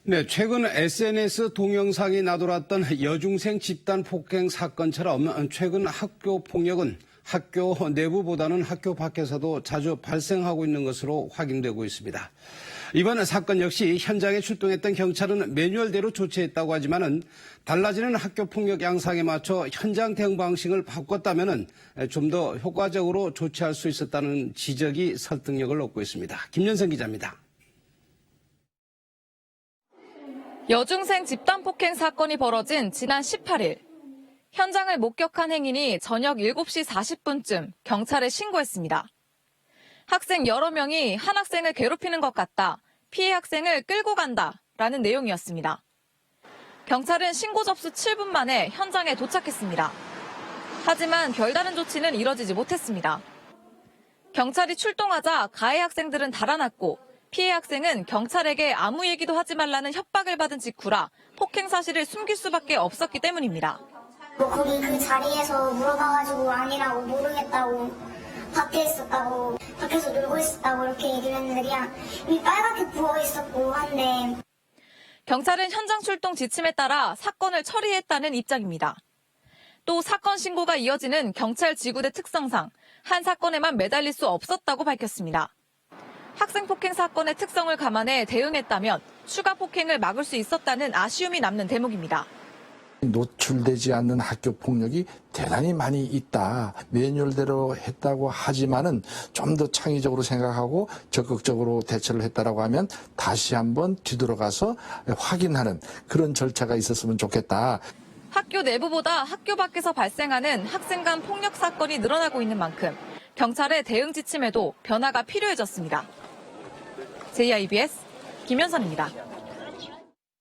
네, 최근 SNS 동영상이 나돌았던 여중생 집단 폭행 사건처럼 최근 학교 폭력은 학교 내부보다는 학교 밖에서도 자주 발생하고 있는 것으로 확인되고 있습니다. 이번 사건 역시 현장에 출동했던 경찰은 매뉴얼대로 조치했다고 하지만은 달라지는 학교 폭력 양상에 맞춰 현장 대응 방식을 바꿨다면은 좀 더 효과적으로 조치할 수 있었다는 지적이 설득력을 얻고 있습니다. 김연성 기자입니다. 여중생 집단 폭행 사건이 벌어진 지난 18일. 현장을 목격한 행인이 저녁 7시 40분쯤 경찰에 신고했습니다. 학생 여러 명이 한 학생을 괴롭히는 것 같다. 피해 학생을 끌고 간다. 라는 내용이었습니다. 경찰은 신고 접수 7분 만에 현장에 도착했습니다. 하지만 별다른 조치는 이뤄지지 못했습니다. 경찰이 출동하자 가해 학생들은 달아났고 피해 학생은 경찰에게 아무 얘기도 하지 말라는 협박을 받은 직후라 폭행 사실을 숨길 수밖에 없었기 때문입니다. 거기 그 자리에서 물어봐가지고 아니라고 모르겠다고 밖에 있었다고 밖에서 놀고 있었다고 이렇게 얘기를 했는데 그냥 이미 빨갛게 부어있었고 한데 경찰은 현장 출동 지침에 따라 사건을 처리했다는 입장입니다. 또 사건 신고가 이어지는 경찰 지구대 특성상 한 사건에만 매달릴 수 없었다고 밝혔습니다. 학생 폭행 사건의 특성을 감안해 대응했다면 추가 폭행을 막을 수 있었다는 아쉬움이 남는 대목입니다. 노출되지 않는 학교 폭력이 대단히 많이 있다. 매뉴얼대로 했다고 하지만은 좀 더 창의적으로 생각하고 적극적으로 대처를 했다라고 하면 다시 한번 뒤돌아가서 확인하는 그런 절차가 있었으면 좋겠다. 학교 내부보다 학교 밖에서 발생하는 학생 간 폭력 사건이 늘어나고 있는 만큼 경찰의 대응 지침에도 변화가 필요해졌습니다. JIBS 김연선입니다.